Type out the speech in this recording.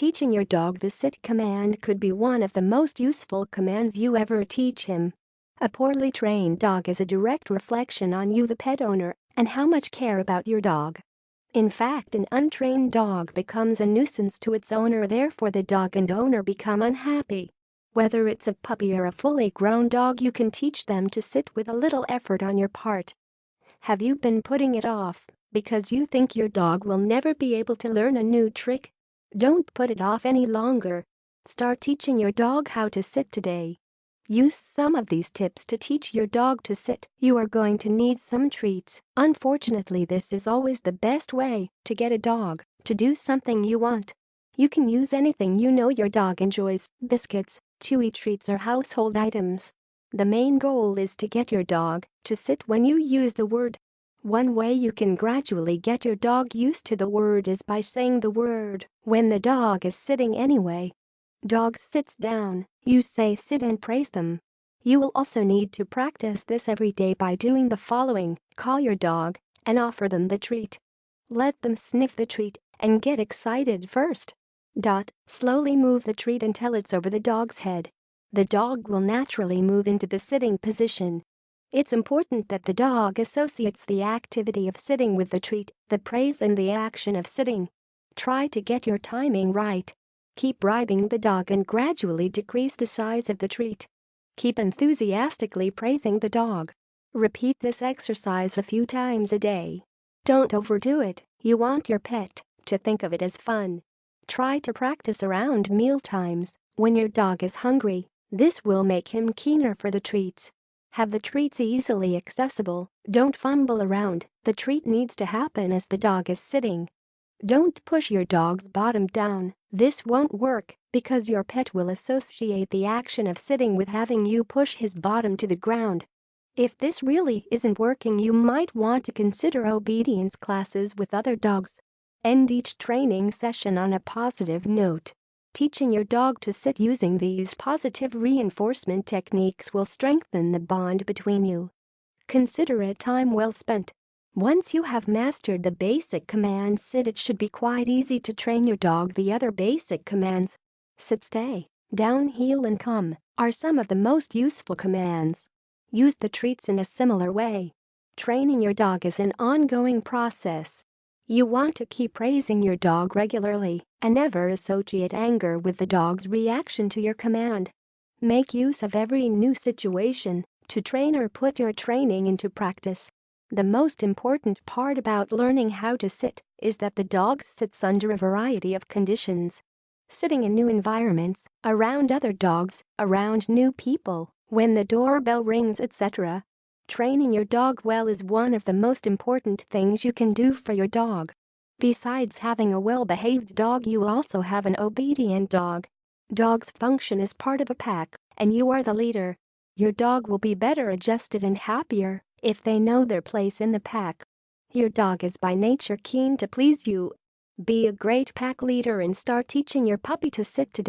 Teaching your dog the sit command could be one of the most useful commands you ever teach him. A poorly trained dog is a direct reflection on you, the pet owner, and how much care about your dog. In fact, an untrained dog becomes a nuisance to its owner, therefore the dog and owner become unhappy. Whether it's a puppy or a fully grown dog, you can teach them to sit with a little effort on your part. Have you been putting it off because you think your dog will never be able to learn a new trick? Don't put it off any longer. Start teaching your dog how to sit today. Use some of these tips to teach your dog to sit. You are going to need some treats. Unfortunately, this is always the best way to get a dog to do something you want. You can use anything you know your dog enjoys: biscuits, chewy treats, or household items. The main goal is to get your dog to sit when you use the word. One way you can gradually get your dog used to the word is by saying the word when the dog is sitting anyway. Dog sits down, you say sit and praise them. You will also need to practice this every day by doing the following: call your dog and offer them the treat. Let them sniff the treat and get excited first. Slowly move the treat until it's over the dog's head. The dog will naturally move into the sitting position. It's important that the dog associates the activity of sitting with the treat, the praise, and the action of sitting. Try to get your timing right. Keep bribing the dog and gradually decrease the size of the treat. Keep enthusiastically praising the dog. Repeat this exercise a few times a day. Don't overdo it. You want your pet to think of it as fun. Try to practice around meal times when your dog is hungry. This will make him keener for the treats. Have the treats easily accessible. Don't fumble around. The treat needs to happen as the dog is sitting. Don't push your dog's bottom down. This won't work because your pet will associate the action of sitting with having you push his bottom to the ground. If this really isn't working, you might want to consider obedience classes with other dogs. End each training session on a positive note. Teaching your dog to sit using these positive reinforcement techniques will strengthen the bond between you. Consider it time well spent. Once you have mastered the basic command sit, it should be quite easy to train your dog the other basic commands. Sit, stay, down, heel, and come are some of the most useful commands. Use the treats in a similar way. Training your dog is an ongoing process. You want to keep praising your dog regularly and never associate anger with the dog's reaction to your command. Make use of every new situation to train or put your training into practice. The most important part about learning how to sit is that the dog sits under a variety of conditions. Sitting in new environments, around other dogs, around new people, when the doorbell rings, etc. Training your dog well is one of the most important things you can do for your dog. Besides having a well-behaved dog, you also have an obedient dog. Dogs function as part of a pack, and you are the leader. Your dog will be better adjusted and happier if they know their place in the pack. Your dog is by nature keen to please you. Be a great pack leader and start teaching your puppy to sit today.